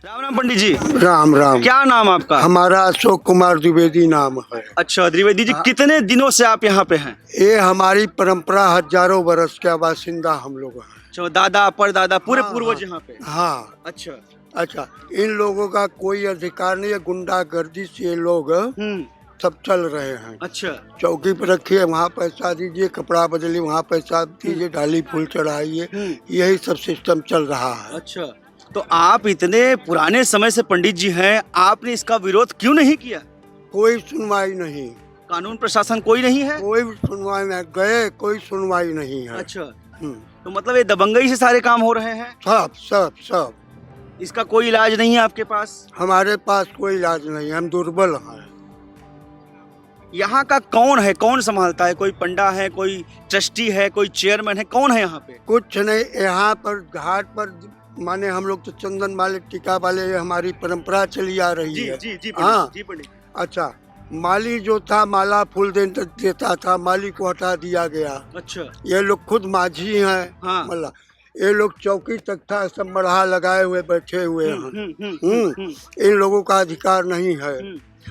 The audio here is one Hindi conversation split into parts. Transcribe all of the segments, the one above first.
राम राम पंडित जी। राम राम। क्या नाम आपका? हमारा अशोक कुमार द्विवेदी नाम है। अच्छा द्विवेदी जी, कितने दिनों से आप यहाँ पे हैं? ये हमारी परंपरा हजारों वर्ष का बासिंदा हम लोग हैं। अच्छा, दादा परदादा पूरे हाँ, पूर्वज हाँ। यहाँ पे? हाँ। अच्छा। अच्छा, इन लोगों का कोई अधिकार नहीं है, गुंडागर्दी से ये लोग सब चल रहे हैं। अच्छा। चौकी पर रखिए, वहाँ पैसा दीजिए, कपड़ा बदलिए, वहाँ पैसा दीजिए, डाली फूल चढ़ाइए, यही सब सिस्टम चल रहा है। अच्छा, तो आप इतने पुराने समय से पंडित जी हैं, आपने इसका विरोध क्यों नहीं किया? कोई सुनवाई नहीं, कानून प्रशासन कोई नहीं है? कोई सुनवाई नहीं, गए कोई सुनवाई नहीं है। अच्छा, तो मतलब ये दबंगई से सारे काम हो रहे हैं? सब सब सब। इसका कोई इलाज नहीं है आपके पास? हमारे पास कोई इलाज नहीं, हम दुर्बल हैं। यहाँ का कौन है, कौन संभालता है? कोई पंडा है, कोई ट्रस्टी है, कोई चेयरमैन है, कौन है यहाँ पे? कुछ नहीं, यहाँ पर घाट पर माने हम लोग तो चंदन वाले टीका वाले, ये हमारी परंपरा चली आ रही है। जी जी हाँ। जी पंडित। अच्छा, माली जो था माला फूल देता था, माली को हटा दिया गया। अच्छा। ये लोग खुद माझी हैं। हाँ। मतलब ये लोग चौकी तख्ता सब मढ़ा लगाए हुए बैठे हुए हैं। इन लोगों का अधिकार नहीं है।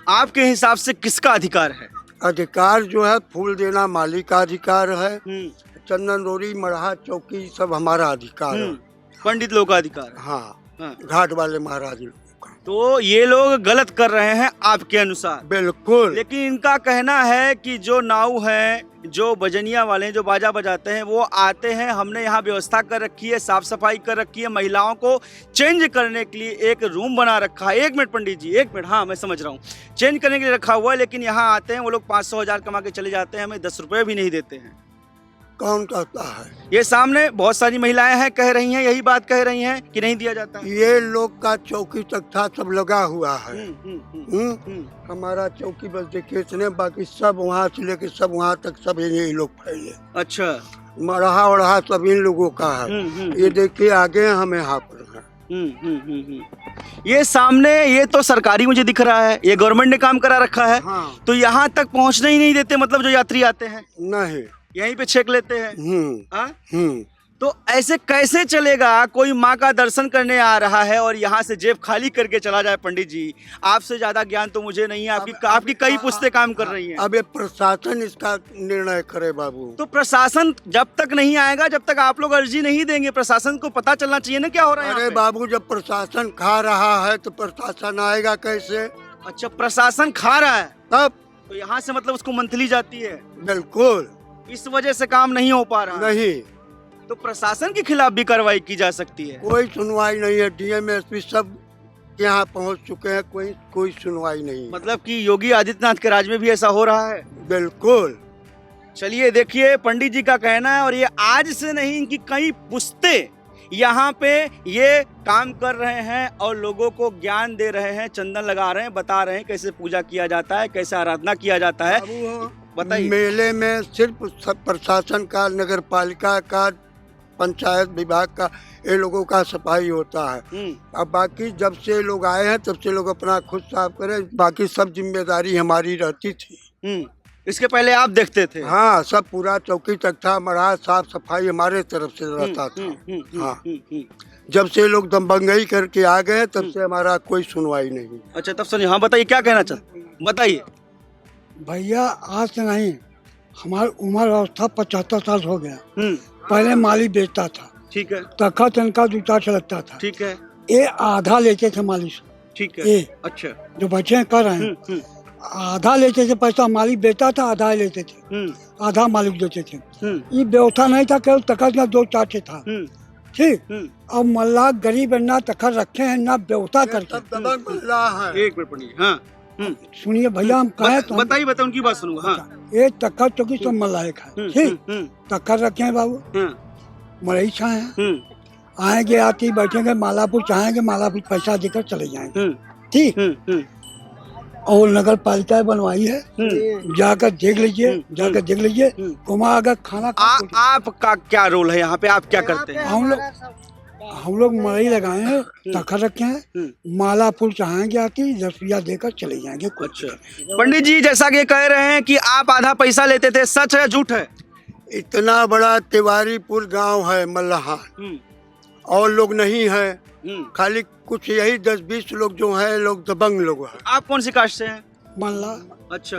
आपके हिसाब से किसका अधिकार है? अधिकार जो है फूल देना माली का अधिकार है, चंदन रोरी मढ़ा चौकी सब हमारा अधिकार है, पंडित लोग का अधिकार है। हाँ, घाट वाले महाराज लोगों का। तो ये लोग गलत कर रहे हैं आपके अनुसार? बिल्कुल। लेकिन इनका कहना है कि जो नाऊ है, जो बजनिया वाले हैं, जो बाजा बजाते हैं, वो आते हैं, हमने यहाँ व्यवस्था कर रखी है, साफ सफाई कर रखी है, महिलाओं को चेंज करने के लिए एक रूम बना रखा है। 1 मिनट पंडित जी, 1 मिनट। हाँ, मैं समझ रहा हूँ, चेंज करने के लिए रखा हुआ है, लेकिन यहाँ आते हैं वो लोग 500-1000 कमा के चले जाते हैं, हमें 10 रुपये भी नहीं देते हैं। कौन कहता है? ये सामने बहुत सारी महिलाएं हैं, कह रही हैं, यही बात कह रही हैं कि नहीं दिया जाता है। ये लोग का चौकी तख्ता सब लगा हुआ है। हमारा चौकी बस देखिए इतने, बाकी सब वहाँ से लेके सब वहाँ तक सब ये लोग फैले। अच्छा। मढ़ा वढ़ा सब इन लोगों का है। ये देखिए आगे हम यहाँ पर हैं। ये सामने ये तो सरकारी मुझे दिख रहा है, ये गवर्नमेंट ने काम करा रखा है। हाँ। तो यहाँ तक पहुँचने ही नहीं देते, मतलब जो यात्री आते हैं नहीं, यहीं पे छेक लेते हैं। तो ऐसे कैसे चलेगा? कोई माँ का दर्शन करने आ रहा है और यहाँ से जेब खाली करके चला जाए? पंडित जी, आपसे ज्यादा ज्ञान तो मुझे नहीं है, आपकी कई पुस्तें काम कर रही हैं। अब ये प्रशासन इसका निर्णय करे बाबू। तो प्रशासन जब तक नहीं आएगा, जब तक आप लोग अर्जी नहीं देंगे, प्रशासन को पता चलना चाहिए ना क्या हो रहा है। अरे बाबू, जब प्रशासन खा रहा है तो प्रशासन आएगा कैसे? अच्छा, प्रशासन खा रहा है तब तो यहाँ से मतलब उसको मंथली जाती है? बिल्कुल। इस वजह से काम नहीं हो पा रहा? नहीं। तो प्रशासन के खिलाफ भी कार्रवाई की जा सकती है? कोई सुनवाई नहीं है, डीएम एसपी सब यहाँ पहुँच चुके हैं, कोई सुनवाई नहीं। मतलब कि योगी आदित्यनाथ के राज में भी ऐसा हो रहा है? बिल्कुल। चलिए देखिए, पंडित जी का कहना है, और ये आज से नहीं, इनकी कई पुश्तें यहाँ पे ये काम कर रहे हैं और लोगों को ज्ञान दे रहे हैं, चंदन लगा रहे हैं, बता रहे हैं कैसे पूजा किया जाता है, कैसे आराधना किया जाता है। बताइए। मेले में सिर्फ प्रशासन का, नगर पालिका का, पंचायत विभाग का, ये लोगों का सफाई होता है। अब बाकी जब से लोग आए हैं तब से लोग अपना खुद साफ करें, बाकी सब जिम्मेदारी हमारी रहती थी। इसके पहले आप देखते थे? हाँ, सब पूरा चौकी तख्ता मढ़ा साफ सफाई हमारे तरफ से रहता था। हाँ, जब से लोग दबंगई करके आ गए तब से हमारा कोई सुनवाई नहीं। अच्छा, तब सुनिए। हाँ बताइए, क्या कहना चाहते, बताइए। भैया आज से नहीं, हमारी उम्र अवस्था 75 साल हो गया। पहले माली बेचता था। ठीक है। तखा तनका जूता चलता था। ठीक है। ये आधा लेते थे माली से। ठीक है। ये अच्छा, जो बच्चे कर रहे हैं, आधा लेते थे पैसा, मालिक बेचता था, आधा लेते थे, आधा मालिक देते थे। ये व्यवस्था नहीं था, केवल तखत का 2 चाटे था। ठीक। अब मल्ला गरीब ना तखत रखे हैं ना व्यवस्था करके। एक मिनट पंडित। हाँ, सुनिए भैया, हम कहे तो बताइए, उनकी बात सुनूंगा। हाँ। ये तखत चौकी सब मल्लाए खाए। ठीक। तखत रखे हैं बाबू, मरई छाए हैं, आएंगे आती बैठेंगे, मालापुर चाहेंगे, मालापुर पैसा देकर चले जाएंगे। ठीक। और नगर पालिका बनवाई है, जाकर देख लीजिए, कुमार अगर खाना आपका क्या रोल है यहाँ पे, आप क्या करते हैं? हम लोग मरई लगाए हैं, तखत रखे हैं, माला फूल चाहेंगे आती 10 रुपया देकर चले जाएंगे। अच्छा पंडित जी, जैसा कि कह रहे हैं कि आप आधा पैसा लेते थे, सच है झूठ है? इतना बड़ा तिवारीपुर गांव है मल्लाहा, और लोग नहीं है, खाली कुछ यही 10-20 लोग जो हैं लोग दबंग लोग हैं। आप कौन सी कास्ट से हैं? मल्ला। अच्छा,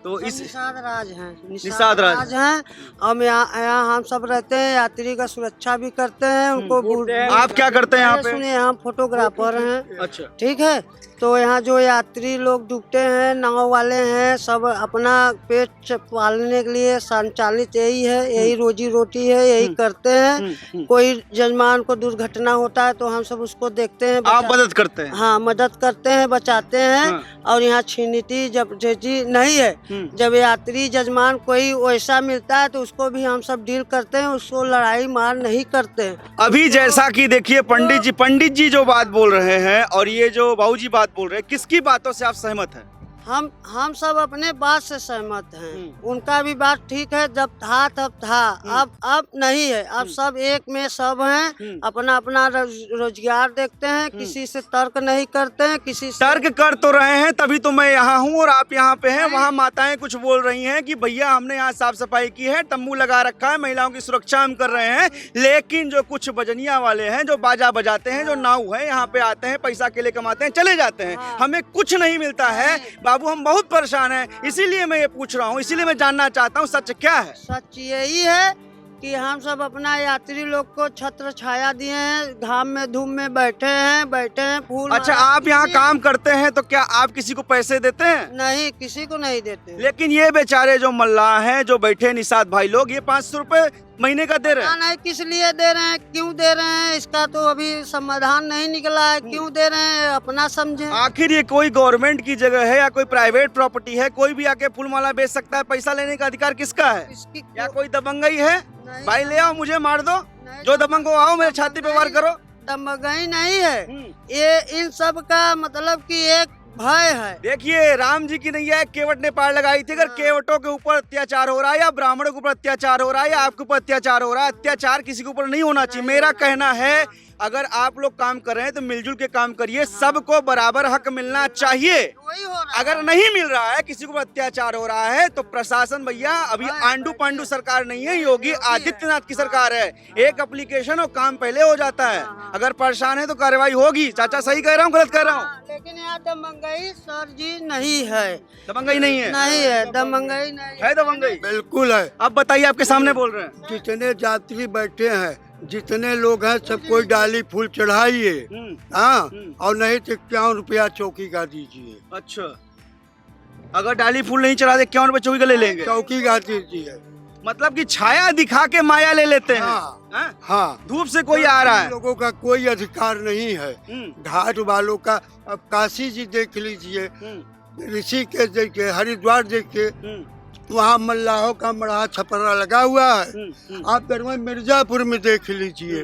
तो इस निषाद राज हैं, निषाद राज हैं। हम यहाँ हम सब रहते हैं, यात्री का सुरक्षा भी करते हैं, उनको आप क्या करते हैं यहाँ पे? सुनिए, हम फोटोग्राफर हैं। अच्छा, ठीक है, तो यहाँ जो यात्री लोग डूबते हैं, नाव वाले हैं, सब अपना पेट पालने के लिए संचालित यही है, यही रोजी रोटी है, यही करते हैं। कोई जजमान को दुर्घटना होता है तो हम सब उसको देखते हैं, आप मदद करते हैं? हाँ, मदद करते हैं, बचाते हैं। हाँ। और यहाँ छीनीति जब जजी नहीं है, जब यात्री जजमान कोई वैसा मिलता है तो उसको भी हम सब डील करते हैं, उसको लड़ाई मार नहीं करते हैं। अभी जैसा कि देखिए पंडित जी जो बात बोल रहे हैं और ये जो बाबूजी बात बोल रहे हैं, किसकी बातों से आप सहमत हैं? हम सब अपने बात से सहमत हैं। उनका भी बात ठीक है, जब था तब था, अब नहीं है। अब सब एक में सब हैं, अपना अपना रोजगार देखते हैं, किसी से तर्क नहीं करते हैं, किसी से तर्क कर तो रहे हैं, तभी तो मैं यहाँ हूँ और आप यहाँ पे हैं। वहाँ माताएं कुछ बोल रही हैं कि भैया हमने यहाँ साफ सफाई की है, तंबू लगा रखा है, महिलाओं की सुरक्षा हम कर रहे हैं, लेकिन जो कुछ बजनिया वाले हैं, जो बाजा बजाते हैं, जो नाऊ है, यहाँ पे आते हैं, पैसा के लिए कमाते हैं, चले जाते हैं, हमें कुछ नहीं मिलता है। बाबू हम बहुत परेशान हैं, इसीलिए मैं ये पूछ रहा हूँ, इसीलिए मैं जानना चाहता हूँ सच क्या है। सच यही है कि हम सब अपना यात्री लोग को छत्र छाया दिए हैं, घाम में धूप में बैठे हैं फूल। अच्छा, आप यहाँ काम करते हैं तो क्या आप किसी को पैसे देते हैं? नहीं, किसी को नहीं देते। लेकिन ये बेचारे जो मल्लाह हैं, जो बैठे निषाद भाई लोग, ये 500 रुपए महीने का दे रहे हैं। नहीं, किस लिए दे रहे हैं, क्यों दे रहे हैं, इसका तो अभी समाधान नहीं निकला है। क्यों दे रहे हैं, अपना समझे। आखिर ये कोई गवर्नमेंट की जगह है या कोई प्राइवेट प्रॉपर्टी है? कोई भी आके फूल माला बेच सकता है, पैसा लेने का अधिकार किसका है? या कोई दबंगई है? भाई ले आओ, मुझे मार दो, जो दबंग को आओ मेरे छाती पे वार करो। दबंगई नहीं है, ये इन सब का मतलब कि एक भय है। देखिए, राम जी की नैया केवट ने पार लगाई थी। अगर केवटों के ऊपर अत्याचार हो रहा है या ब्राह्मणों के ऊपर अत्याचार हो रहा है या आपके ऊपर अत्याचार हो रहा है, अत्याचार किसी के ऊपर नहीं होना चाहिए। मेरा कहना है, अगर आप लोग काम कर रहे हैं तो मिलजुल के काम करिए, सबको बराबर हक मिलना चाहिए। अगर नहीं मिल रहा है, किसी को अत्याचार हो रहा है, तो प्रशासन भैया अभी आंडू पांडू सरकार नहीं है, योगी आदित्यनाथ की सरकार है। एक एप्लीकेशन और काम पहले हो जाता है। अगर परेशान है तो कार्रवाई होगी। चाचा सही कह रहा हूँ, गलत कह रहा हूँ? लेकिन यहाँ दबंगई सर जी नहीं है। दबंगई नहीं है? नहीं है, दबंगई नहीं है। दबंगई बिल्कुल है। अब बताइए, आपके सामने बोल रहे हैं। जितने यात्री बैठे हैं, जितने लोग हैं, सब कोई डाली फूल चढ़ाइए, हाँ, और नहीं तो 51 रुपया चौकी का दीजिए। अच्छा, अगर डाली फूल नहीं चढ़ा दे 51 रुपए चौकी का ले लेंगे? चौकी का दीजिए, मतलब कि छाया दिखा के माया ले लेते हैं। हाँ, हाँ। धूप से कोई आ रहा है, लोगों का कोई अधिकार नहीं है। घाट वालों का, अब काशी जी देख लीजिए, ऋषिकेश देखिए, हरिद्वार देखिए, वहाँ मल्लाहों का मढ़ा छपरा लगा हुआ है। आप दरवाजे मिर्जापुर में देख लीजिए,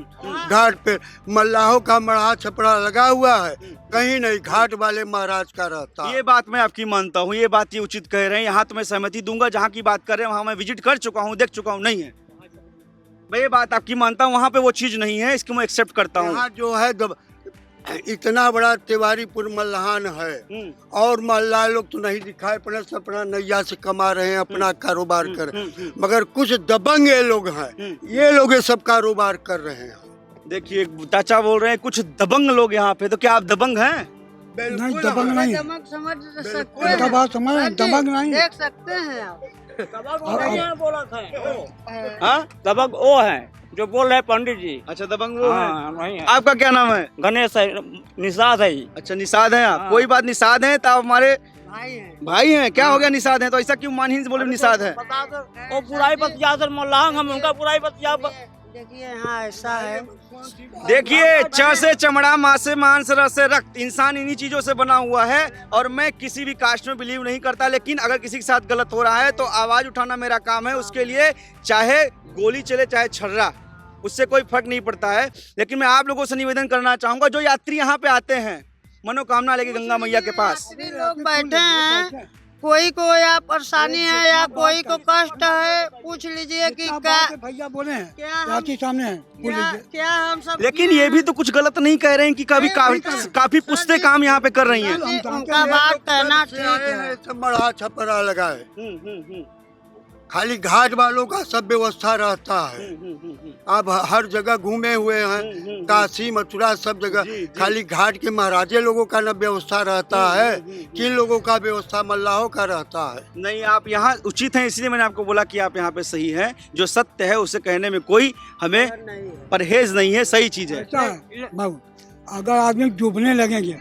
घाट पे मल्लाहों का मढ़ा छपरा लगा हुआ है, कहीं नहीं, घाट वाले महाराज का रहता। ये बात मैं आपकी मानता हूँ, ये बात ये उचित कह रहे हैं, यहाँ तो मैं सहमति दूंगा। जहाँ की बात कर रहे हैं वहाँ मैं विजिट कर चुका हूँ, देख चुका हूँ, नहीं है। मैं ये बात आपकी मानता हूँ, वहाँ पे वो चीज नहीं है, इसको मैं एक्सेप्ट करता हूँ। यहाँ जो है इतना बड़ा तिवारीपुर मल्लाहान है, और मल्लाह लोग तो नहीं दिखाई पड़े, सब अपना नैया से कमा रहे हैं, अपना कारोबार कर रहे हैं। मगर कुछ दबंग ये लोग हैं, ये लोग ये सब कारोबार कर रहे हैं। देखिए, चाचा बोल रहे हैं कुछ दबंग लोग यहाँ पे, तो क्या आप दबंग हैं? नहीं, दबंग नहीं। दबंग समझ सकते उनका हैं, बात समझ, दबंग नहीं। देख सकते हैं आप। हाँ, दबंग वो है जो बोल रहे हैं पंडित जी। अच्छा, दबंग वो हैं। हाँ, वही है। आपका क्या नाम है? गणेश है, निषाद है। अच्छा, निषाद हैं आप। हाँ। कोई बात, निषाद हैं तो आप हमारे भाई हैं। भाई हैं। क्या हो गया निषाद हैं तो ऐसा क्यों मानहीन से बोले निषाद है? वो बुराई बतिया सर मल्लाह, हम उनका बुराई बतिया। देखिए, हाँ ऐसा है। देखिए, च से चमड़ा, माँ से मांस, रस से रक्त, इंसान इन्हीं चीजों से बना हुआ है। और मैं किसी भी कास्ट में बिलीव नहीं करता, लेकिन अगर किसी के साथ गलत हो रहा है तो आवाज उठाना मेरा काम है। उसके लिए चाहे गोली चले चाहे छर्रा, उससे कोई फर्क नहीं पड़ता है। लेकिन मैं आप लोगों से निवेदन करना चाहूंगा, जो यात्री यहाँ पे आते हैं मनोकामना लेके गंगा मैया के पास, लोग बैठे हैं, कोई को या परेशानी है या कोई को कष्ट है, पूछ लीजिए कि क्या भैया बोले हैं, क्या हम- आपके सामने है, बोल लीजिए। क्या हम सब। लेकिन ये भी तो कुछ गलत नहीं कह रहे हैं कि काफी पुश्ते काम यहाँ पे कर रही हैं। उनका बात कहना ठीक है। सब मढ़ा छपरा लगा है। खाली घाट वालों का सब व्यवस्था रहता है। आप हर जगह घूमे हुए हैं, काशी मथुरा सब जगह, खाली घाट के महाराजे लोगों का न व्यवस्था रहता है, किन लोगों का व्यवस्था मल्लाहों का रहता है। नहीं, आप यहाँ उचित हैं, इसलिए मैंने आपको बोला कि आप यहाँ पे सही हैं। जो सत्य है उसे कहने में कोई हमें परहेज नहीं है, सही चीज है। ऐसा है बाबू, अगर आदमी डूबने लगेंगे,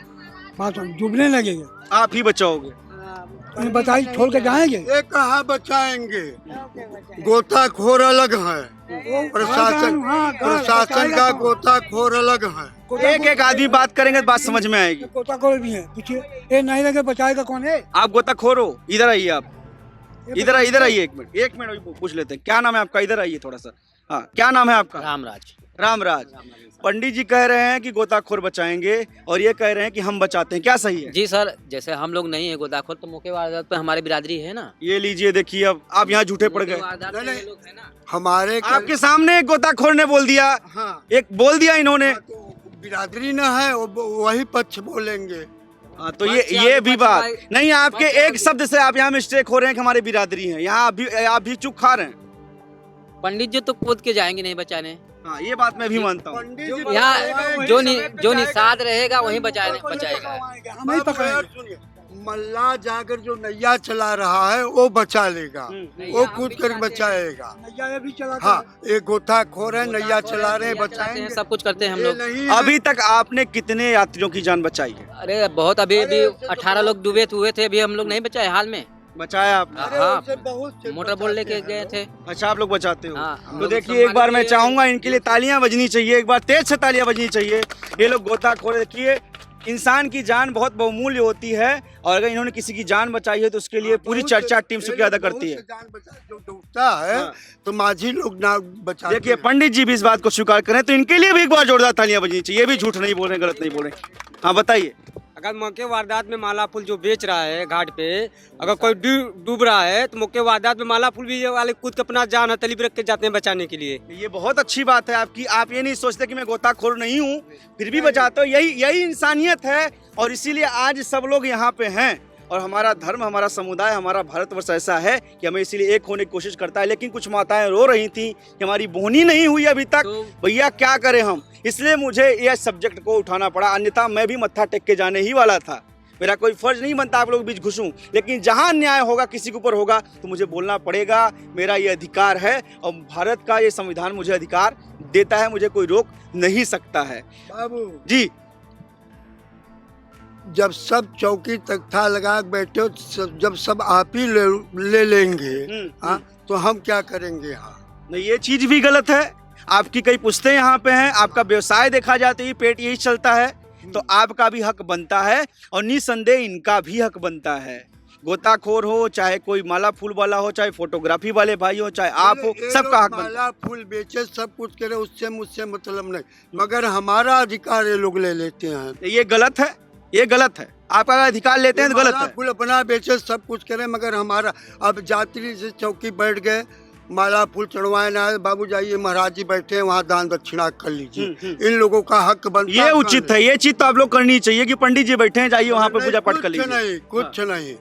बात डूबने लगेंगे, आप ही बचाओगे। उन्हें बताइए छोड़ के जाएंगे? ये कहाँ बचाएंगे? गोताखोर अलग है, प्रशासन का गोताखोर अलग है। एक एक आदमी बात करेंगे तो बात समझ में आएगी। गोताखोर भी है पीछे, ये नहीं लगे बचाएगा कौन है? आप गोताखोर हो, इधर आइए। आप इधर आइए, एक मिनट पूछ लेते हैं। क्या नाम है आपका? इधर आइए थोड़ा सा। हाँ, क्या नाम है आपका? रामराज। पंडित जी कह रहे हैं कि गोताखोर बचाएंगे और ये कह रहे हैं कि हम बचाते हैं, क्या सही है? जी सर, जैसे हम लोग नहीं है गोताखोर, तो मौके वारदात पे हमारी बिरादरी है ना। ये लीजिए, देखिए, अब आप यहाँ झूठे पड़ गए। हमारे आपके सामने एक गोताखोर ने बोल दिया। हाँ, एक बोल दिया इन्होंने। तो बिरादरी न है, वही पक्ष बोलेंगे। हाँ, तो ये भी बात नहीं। आपके एक शब्द से आप यहाँ मिस्टेक हो रहे हैं कि हमारी बिरादरी है। यहाँ आप भी चुप खा रहे हैं। पंडित जी तो कूद के जाएंगे नहीं बचाने। हाँ, ये बात मैं भी मानता हूँ। यहाँ जो निषाद रहेगा वही बचाएगा। हम ही पकड़ेंगे। मल्ला जाकर जो नैया चला रहा है वो बचा लेगा, वो कूद कर बचाएगा। हाँ, एक गोताखोर है, नैया चला रहे हैं, बचाएंगे। सब कुछ करते हैं हम लोग। अभी तक आपने कितने यात्रियों की जान बचाई है? अरे बहुत, अभी 18 लोग डूबे हुए थे, अभी हम लोग नहीं बचाए हाल में। बचाया आपने? हाँ, मोटर बोल लेके गए थे। अच्छा, आप लोग बचाते हो। हाँ, तो देखिए, एक बार मैं चाहूंगा इनके लिए तालियां बजनी चाहिए, एक बार तेज से तालियां बजनी चाहिए। ये लोग गोताखोर, देखिए, इंसान की जान बहुत बहुमूल्य होती है और अगर इन्होंने किसी की जान बचाई है तो उसके लिए पूरी चर्चा टीम शुक्रिया अदा करती है। जो डूबता है तो माझी लोग ना बचा। देखिए, पंडित जी भी इस बात को स्वीकार करें तो इनके लिए भी एक बार जोरदार तालियां बजनी चाहिए। ये भी झूठ नहीं बोल रहे, गलत नहीं बोल रहे। हाँ, बताइए। अगर मौके वारदात में माला फूल जो बेच रहा है घाट पे, अगर कोई डूब रहा है तो मौके वारदात में माला फूल भी वाले कूद के अपना जान हथेली पे रख के जाते हैं बचाने के लिए। ये बहुत अच्छी बात है आपकी। आप ये नहीं सोचते कि मैं गोताखोर नहीं हूँ, फिर भी बचाता हूँ। यही इंसानियत है और इसीलिए आज सब लोग यहाँ पे हैं। और हमारा धर्म, हमारा समुदाय, हमारा भारतवर्ष ऐसा है कि हमें इसीलिए एक होने की कोशिश करता है। लेकिन कुछ माताएं रो रही थी कि हमारी बोहनी नहीं हुई अभी तक, भैया क्या करें हम। इसलिए मुझे यह सब्जेक्ट को उठाना पड़ा, अन्यथा मैं भी मत्था टेक के जाने ही वाला था। मेरा कोई फर्ज नहीं बनता आप लोग बीच घुसूं, लेकिन जहां न्याय होगा, किसी के ऊपर होगा तो मुझे बोलना पड़ेगा। मेरा ये अधिकार है और भारत का ये संविधान मुझे अधिकार देता है, मुझे कोई रोक नहीं सकता है। बाबू जी, जब सब चौकी तख्ता लगा के बैठे हो, जब सब आप ही ले लेंगे, हाँ, तो हम क्या करेंगे? हाँ, नहीं, ये चीज भी गलत है। आपकी कई पुश्तें यहाँ पे हैं, आपका व्यवसाय देखा जाता है, पेट यही चलता है, तो आपका भी हक बनता है और निसंदेह इनका भी हक बनता है। गोताखोर हो, चाहे कोई माला फूल वाला हो, चाहे फोटोग्राफी वाले भाई हो, चाहे आप हो, सबका हक बनता है। माला फूल बेचे, सब कुछ करे, उससे मुझसे मतलब नहीं, मगर हमारा अधिकार ये लोग ले लेते हैं। ये गलत है, ये गलत है। आपका अधिकार लेते हैं तो गलत है। फूल अपना बेचे, सब कुछ करे, मगर हमारा, अब यात्री से चौकी बैठ गए, माला फूल चढ़वाए ना, बाबू जाइए महाराज जी बैठे हैं वहाँ, दान दक्षिणा कर लीजिए। इन लोगों का हक बनता है। ये उचित है, ये चीज तो आप लोग करनी चाहिए कि पंडित जी बैठे हैं, जाइए वहाँ पे पूजा पाठ कर लीजिए। नहीं, कुछ नहीं,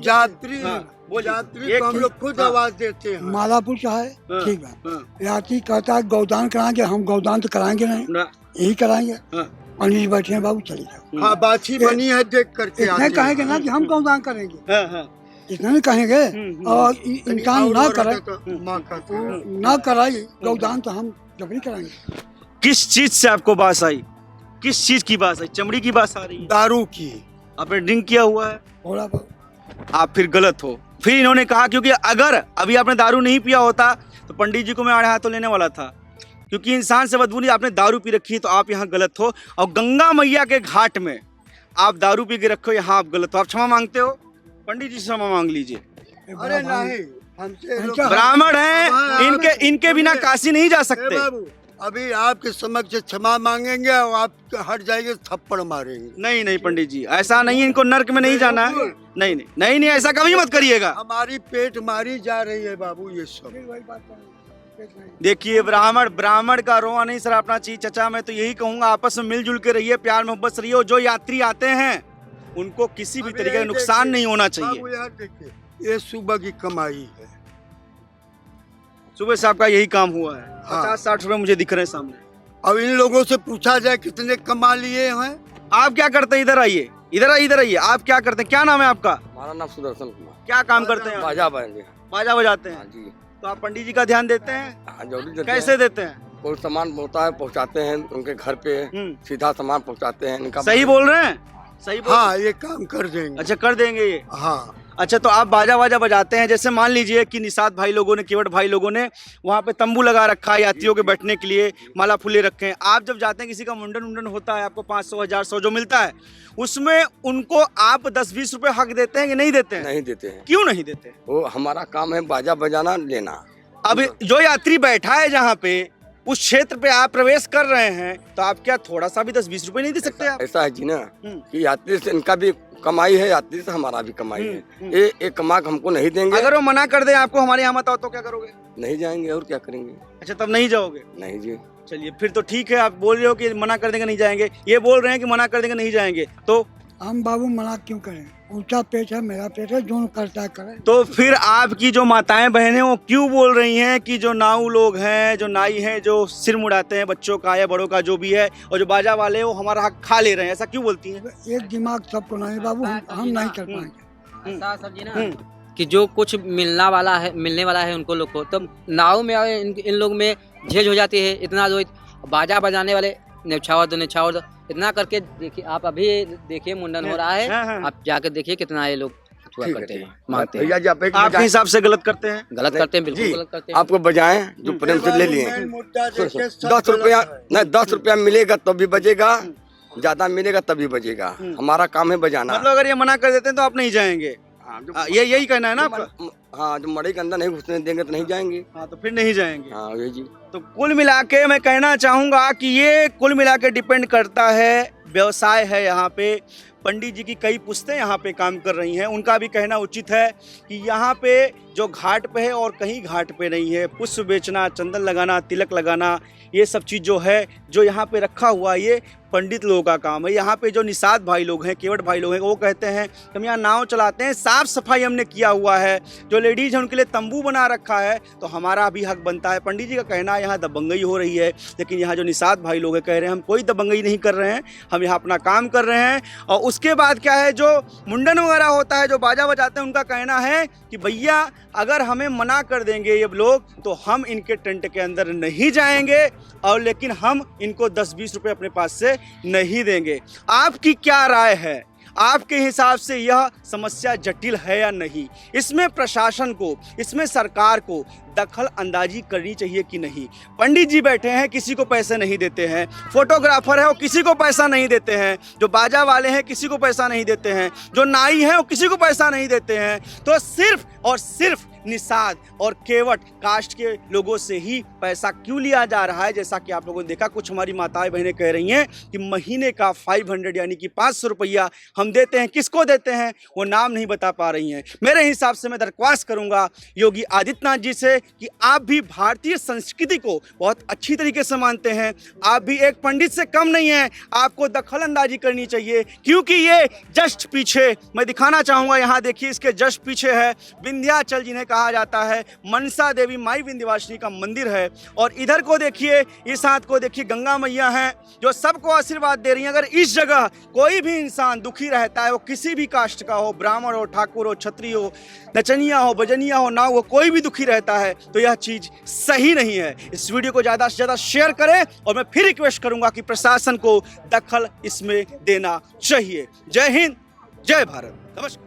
यात्री को हम लोग खुद आवाज देते हैं। माला फूल चाहे, ठीक है, यात्री कहता है गौदान कराएंगे, हम गौदान तो कराएंगे नहीं, यही कराएंगे। पंडित जी बैठे हैं, बाबू चले जाओ। हाँ, बाछी बनी है देख करके इतने कहेंगे ना कि हम गौदान करेंगे, इतना नहीं कहेंगे। और इंसान ना करे, ना कराए गौदान तो हम जब नहीं कराएंगे। किस चीज से आपको बात आई? किस चीज की बात आई? चमड़ी की बात आ रही है? दारू की। आपने ड्रिंक किया हुआ है? थोड़ा आप फिर गलत हो। फिर इन्होंने कहा, क्योंकि अगर अभी आपने दारू नहीं पिया होता तो पंडित जी को मैं आड़े हाथों लेने वाला था, क्योंकि इंसान से बदबू नहीं। आपने दारू पी रखी है तो आप यहाँ गलत हो, और गंगा मैया के घाट में आप दारू पी के रखो, यहाँ आप गलत हो। आप क्षमा मांगते हो? पंडित जी से क्षमा मांग लीजिए। अरे नहीं, हमसे ब्राह्मण हैं, इनके बिना काशी नहीं जा सकते। अभी आपके समक्ष क्षमा मांगेंगे और आप हट जाएंगे, थप्पड़ मारेंगे। नहीं पंडित जी, ऐसा नहीं, इनको नर्क में नहीं जाना है। नहीं, ऐसा कभी मत करिएगा। हमारी पेट मारी जा रही है बाबू, ये सब। देखिए, ब्राह्मण का रोआ नहीं सरापना चाहिए। चचा, मैं तो यही कहूंगा, आपस में मिलजुल के रहिए, प्यार मोहब्बत से रहिए। जो यात्री आते हैं उनको किसी भी तरीके का नुकसान नहीं होना चाहिए। देखिए, ये सुबह की कमाई है, सुबह से आपका यही काम हुआ है। हाँ। 50-60 रुपए मुझे दिख रहे हैं सामने। अब इन लोगों से पूछा जाए कितने कमा लिए हैं। आप क्या करते हैं? इधर आइए, इधर आइए। आप क्या करते हैं? क्या नाम है आपका? हमारा नाम सुदर्शन कुमार। क्या काम करते हैं? बाजा बजाएंगे। बाजा बजाते हाँ हैं। जी। तो आप पंडित जी का ध्यान देते हैं? हाँ, जरूरी देते कैसे हैं। देते हैं? कोई सामान होता है पहुंचाते हैं उनके घर पे, सीधा सामान पहुंचाते हैं इनका। सही बोल रहे हैं? सही बोल हाँ, ये काम कर देंगे। अच्छा, कर देंगे ये। हाँ, अच्छा, तो आप बाजा बाजा बजाते हैं। जैसे मान लीजिए कि निषाद भाई लोगों ने, केवट भाई लोगों ने वहाँ पे तंबू लगा रखा है यात्रियों के बैठने के लिए, माला फूले रखे हैं। आप जब जाते हैं, किसी का मुंडन होता है, आपको 500, 1000, 100 जो मिलता है, उसमें उनको आप 10-20 रुपए हक देते हैं कि नहीं देते हैं? नहीं देते हैं। क्यों नहीं देते? वो हमारा काम है बाजा बजाना लेना। अब जो यात्री बैठा है जहाँ पे, उस क्षेत्र पे आप प्रवेश कर रहे हैं, तो आप क्या थोड़ा सा भी 10-20 रुपए नहीं दे सकते आप? ऐसा है जी ना कि यात्री से इनका भी कमाई है, यात्री से हमारा भी कमाई है। ये एक कमा के हमको नहीं देंगे। अगर वो मना कर दे आपको हमारे यहाँ मत आओ, तो क्या करोगे? नहीं जाएंगे और क्या करेंगे। अच्छा, तब नहीं जाओगे? नहीं जी। चलिए, फिर तो ठीक है। आप बोल रहे हो कि मना कर देंगे नहीं जाएंगे, ये बोल रहे हैं कि मना कर देंगे नहीं जाएंगे, तो हम बाबू मना क्यों करें? ऊंचा पेट है, मेरा पेट है, जो करता है करे। तो फिर आपकी जो माताएं बहनें वो क्यों बोल रही हैं कि जो नाऊ लोग हैं, जो नाई हैं, जो सिर मुड़ाते हैं बच्चों का या बड़ों का जो भी है, और जो बाजा वाले हैं वो हमारा हक खा ले रहे हैं, ऐसा क्यों बोलती हैं? एक दिमाग सबको नहीं बाबू, हम नहीं कर पाएंगे। ऐसा समझिए ना कि जो कुछ मिलने वाला है उनको लोग को, तब नाव में आए इन लोग में झेज हो जाती है। इतना लोग बाजा बजाने वाले नेछावर इतना करके देखिए। आप अभी देखिए मुंडन हो रहा है, आप जाकर देखिए कितना ये लोग करते हैं, मांगते हैं। भैया जी आप एक आपके हिसाब से गलत करते हैं? गलत करते हैं, बिल्कुल जी, गलत करते हैं। आपको बजाएं जो प्रेम से ले लिए। मुद्दा देके सब 10 रुपया गलत है। नहीं, 10 रुपया मिलेगा तब भी बजेगा, ज्यादा मिलेगा तभी बजेगा। हमारा काम है बजाना। मतलब अगर ये मना कर देते हैं तो आप नहीं जाएंगे? हाँ, ये यही कहना है ना आपका? हाँ, जो मड़ई के अंदर नहीं घुसने देंगे तो नहीं जाएंगे। हाँ, तो फिर नहीं जाएंगे। हाँ ये जी। तो कुल मिला के मैं कहना चाहूँगा कि ये कुल मिला के डिपेंड करता है, व्यवसाय है यहाँ पे। पंडित जी की कई पुश्तें यहाँ पे काम कर रही हैं, उनका भी कहना उचित है कि यहाँ पे जो घाट पे है और कहीं घाट पे नहीं है। पुष्प बेचना, चंदन लगाना, तिलक लगाना, ये सब चीज़ जो है, जो यहाँ पे रखा हुआ, ये पंडित लोगों का काम है। यहाँ पे जो निषाद भाई लोग हैं, केवट भाई लोग हैं, वो कहते हैं कि हम यहाँ नाव चलाते हैं, साफ़ सफाई हमने किया हुआ है, जो लेडीज़ हैं उनके लिए तंबू बना रखा है, तो हमारा भी हक बनता है। पंडित जी का कहना है यहाँ दबंगई हो रही है, लेकिन यहाँ जो निषाद भाई लोग हैं कह रहे हैं हम कोई दबंगई नहीं कर रहे हैं, हम यहाँ अपना काम कर रहे हैं। और उसके बाद क्या है, जो मुंडन वगैरह होता है, जो बाजा बजाते हैं, उनका कहना है कि भैया अगर हमें मना कर देंगे ये लोग तो हम इनके टेंट के अंदर नहीं जाएंगे, और लेकिन हम इनको 10-20 रुपए अपने पास से नहीं देंगे। आपकी क्या राय है? आपके हिसाब से यह समस्या जटिल है या नहीं? इसमें प्रशासन को, इसमें सरकार को दखल अंदाजी करनी चाहिए कि नहीं? पंडित जी बैठे हैं, किसी को पैसे नहीं देते हैं। फोटोग्राफर है, वो किसी को पैसा नहीं देते हैं। जो बाजा वाले हैं, किसी को पैसा नहीं देते हैं। जो नाई है, वो किसी को पैसा नहीं देते हैं। तो सिर्फ और सिर्फ निषाद और केवट कास्ट के लोगों से ही पैसा क्यों लिया जा रहा है? जैसा कि आप लोगों ने देखा, कुछ हमारी माताएं बहनें कह रही हैं कि महीने का 500 यानी कि 500 रुपया हम देते हैं। किसको देते हैं वो नाम नहीं बता पा रही हैं। मेरे हिसाब से मैं दरख्वास्त करूंगा योगी आदित्यनाथ जी से कि आप भी भारतीय संस्कृति को बहुत अच्छी तरीके से मानते हैं, आप भी एक पंडित से कम नहीं हैं, आपको दखल अंदाजी करनी चाहिए। क्योंकि ये जस्ट पीछे मैं दिखाना चाहूँगा, यहाँ देखिए, इसके जस्ट पीछे है विंध्याचल जिन्हें कहा जाता है, मनसा देवी माई विंध्यवासिनी का मंदिर है। और इधर को देखिए, इस हाथ को देखिए, गंगा मैया हैं जो सबको आशीर्वाद दे रही हैं। अगर इस जगह कोई भी इंसान दुखी रहता है, वो किसी भी कास्ट का हो, ब्राह्मण हो, ठाकुर हो, क्षत्रिय हो, नचनिया हो, बजनिया हो, नाव हो, कोई भी दुखी रहता है, तो यह चीज़ सही नहीं है। इस वीडियो को ज़्यादा से ज़्यादा शेयर करें, और मैं फिर रिक्वेस्ट करूंगा कि प्रशासन को दखल इसमें देना चाहिए। जय हिंद, जय भारत, नमस्कार।